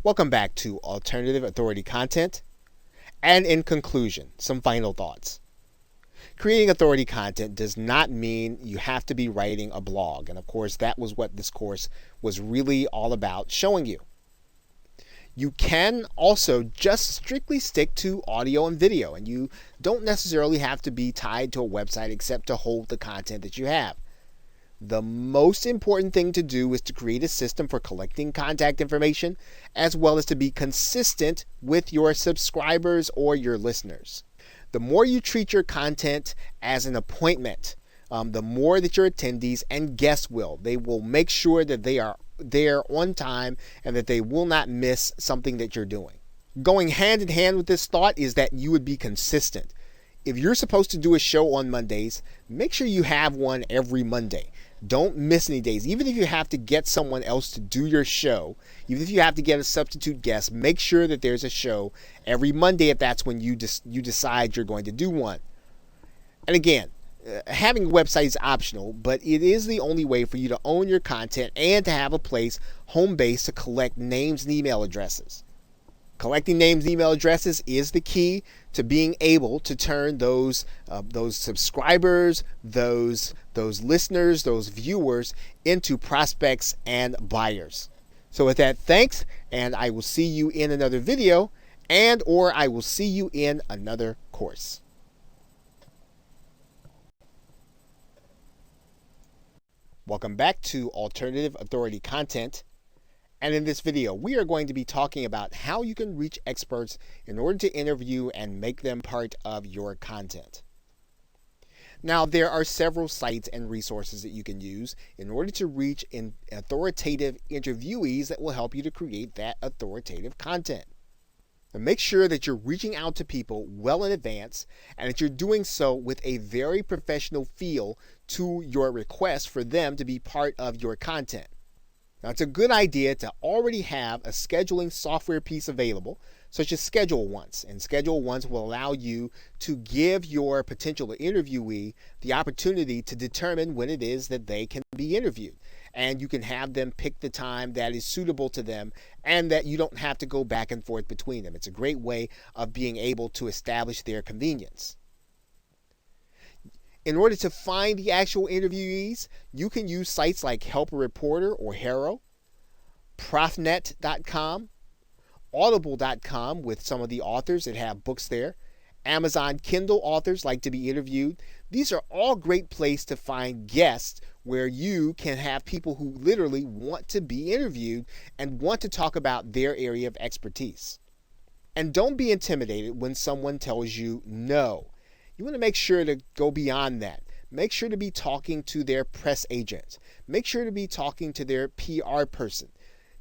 Welcome back to Alternative Authority Content. And in conclusion, some final thoughts. Creating authority content does not mean you have to be writing a blog. And of course, that was what this course was really all about showing you. You can also just strictly stick to audio and video, and you don't necessarily have to be tied to a website except to hold the content that you have. The most important thing to do is to create a system for collecting contact information, as well as to be consistent with your subscribers or your listeners. The more you treat your content as an appointment, the more that your attendees and guests will. They will make sure that they are there on time and that they will not miss something that you're doing. Going hand in hand with this thought is that you would be consistent. If you're supposed to do a show on Mondays, make sure you have one every Monday. Don't miss any days. Even if you have to get someone else to do your show, even if you have to get a substitute guest, make sure that there's a show every Monday if that's when you decide you're going to do one. And again, having a website is optional, but it is the only way for you to own your content and to have a place, home base, to collect names and email addresses. Collecting names and email addresses is the key to being able to turn those subscribers, those listeners, those viewers into prospects and buyers. So with that, thanks, and I will see you in another video, or I will see you in another course. Welcome back to Alternative Authority Content. And in this video, we are going to be talking about how you can reach experts in order to interview and make them part of your content. Now, there are several sites and resources that you can use in order to reach authoritative interviewees that will help you to create that authoritative content. Now, make sure that you're reaching out to people well in advance and that you're doing so with a very professional feel to your request for them to be part of your content. Now, it's a good idea to already have a scheduling software piece available, such as Schedule Once. And Schedule Once will allow you to give your potential interviewee the opportunity to determine when it is that they can be interviewed. And you can have them pick the time that is suitable to them and that you don't have to go back and forth between them. It's a great way of being able to establish their convenience. In order to find the actual interviewees, you can use sites like Help a Reporter or HARO, Profnet.com, Audible.com with some of the authors that have books there, Amazon Kindle authors like to be interviewed. These are all great places to find guests where you can have people who literally want to be interviewed and want to talk about their area of expertise. And don't be intimidated when someone tells you no. You want to make sure to go beyond that. Make sure to be talking to their press agent. Make sure to be talking to their PR person.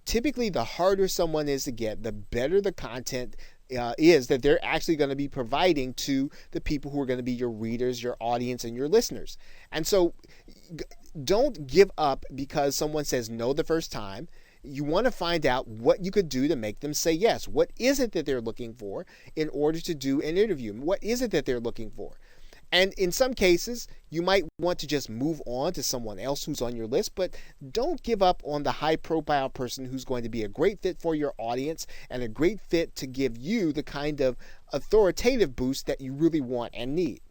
Typically, the harder someone is to get, the better the content is that they're actually going to be providing to the people who are going to be your readers, your audience, and your listeners. And so don't give up because someone says no the first time. You want to find out what you could do to make them say yes. What is it that they're looking for in order to do an interview? What is it that they're looking for? And in some cases, you might want to just move on to someone else who's on your list, but don't give up on the high-profile person who's going to be a great fit for your audience and a great fit to give you the kind of authoritative boost that you really want and need.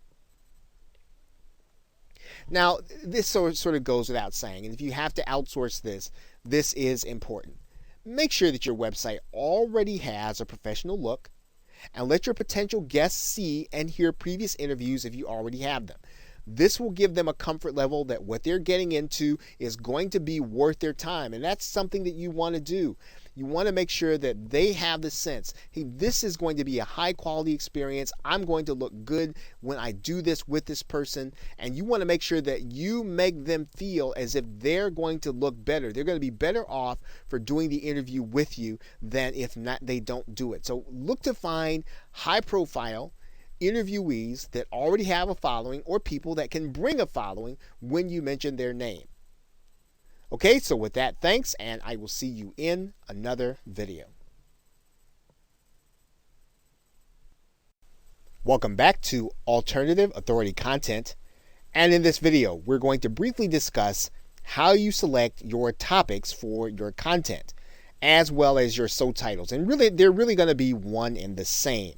Now, this sort of goes without saying, and if you have to outsource this, this is important. Make sure that your website already has a professional look, and let your potential guests see and hear previous interviews if you already have them. This will give them a comfort level that what they're getting into is going to be worth their time, and that's something that you want to do. You want to make sure that they have the sense, hey, this is going to be a high quality experience. I'm going to look good when I do this with this person. And you want to make sure that you make them feel as if they're going to look better. They're going to be better off for doing the interview with you than if not they don't do it. So look to find high profile interviewees that already have a following or people that can bring a following when you mention their name. Okay, so with that, thanks, and I will see you in another video. Welcome back to Alternative Authority Content, and in this video, we're going to briefly discuss how you select your topics for your content. as well as your subtitles. And really, they're really going to be one and the same.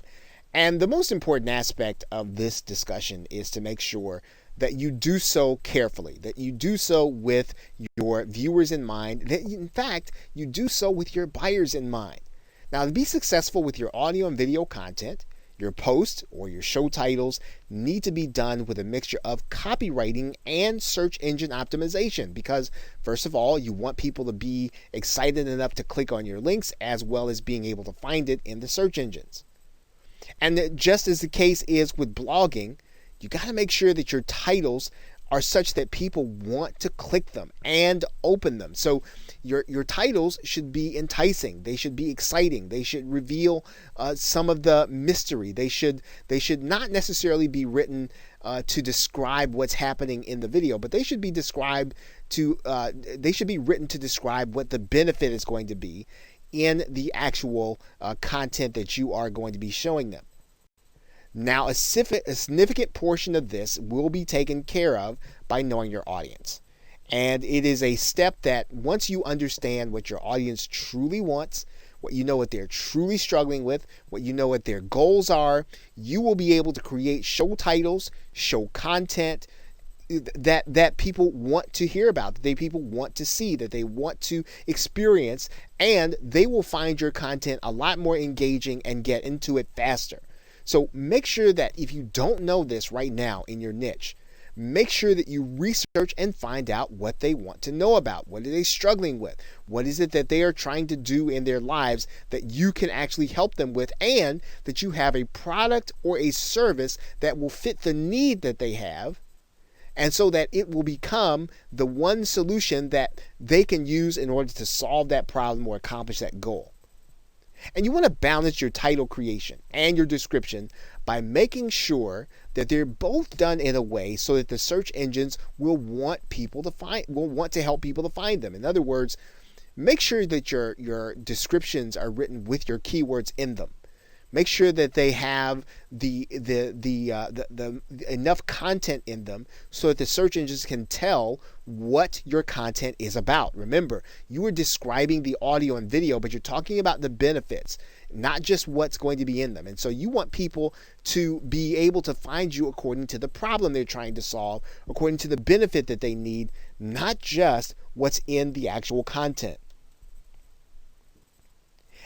And the most important aspect of this discussion is to make sure that you do so carefully, that you do so with your viewers in mind, that in fact, you do so with your buyers in mind. Now, to be successful with your audio and video content, your posts or your show titles need to be done with a mixture of copywriting and search engine optimization because, first of all, you want people to be excited enough to click on your links as well as being able to find it in the search engines. And just as the case is with blogging, you got to make sure that your titles are such that people want to click them and open them. So your titles should be enticing. They should be exciting. They should reveal some of the mystery. They should not necessarily be written to describe what's happening in the video, but they should be written to describe what the benefit is going to be in the actual content that you are going to be showing them. Now, a significant portion of this will be taken care of by knowing your audience. And it is a step that once you understand what your audience truly wants, what you know what they're truly struggling with, what you know what their goals are, you will be able to create show titles, show content that people want to hear about, that people want to see, that they want to experience, and they will find your content a lot more engaging and get into it faster. So make sure that if you don't know this right now in your niche, make sure that you research and find out what they want to know about. What are they struggling with? What is it that they are trying to do in their lives that you can actually help them with, and that you have a product or a service that will fit the need that they have, and so that it will become the one solution that they can use in order to solve that problem or accomplish that goal. And you want to balance your title creation and your description by making sure that they're both done in a way so that the search engines will want to help people to find them. In other words, make sure that your descriptions are written with your keywords in them. Make sure that they have the enough content in them so that the search engines can tell what your content is about. Remember, you are describing the audio and video, but you're talking about the benefits, not just what's going to be in them. And so you want people to be able to find you according to the problem they're trying to solve, according to the benefit that they need, not just what's in the actual content.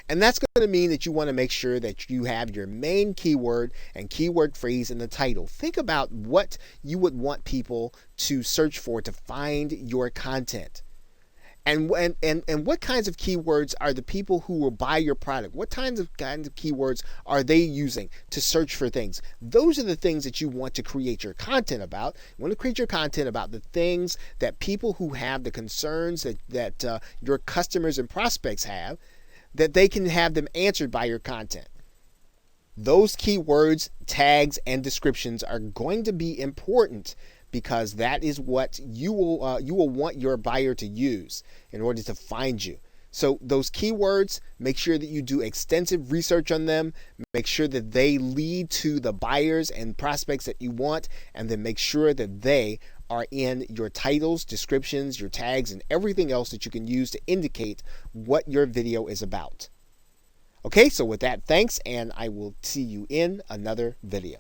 And that's going to mean that you want to make sure that you have your main keyword and keyword phrase in the title. Think about what you would want people to search for to find your content. And what kinds of keywords are the people who will buy your product? What kinds of keywords are they using to search for things? Those are the things that you want to create your content about. You want to create your content about the things that people who have the concerns that your customers and prospects have, that they can have them answered by your content. Those keywords, tags, and descriptions are going to be important because that is what you will want your buyer to use in order to find you. So those keywords, make sure that you do extensive research on them, make sure that they lead to the buyers and prospects that you want, and then make sure that they are in your titles, descriptions, your tags, and everything else that you can use to indicate what your video is about. Okay, so with that, thanks, and I will see you in another video.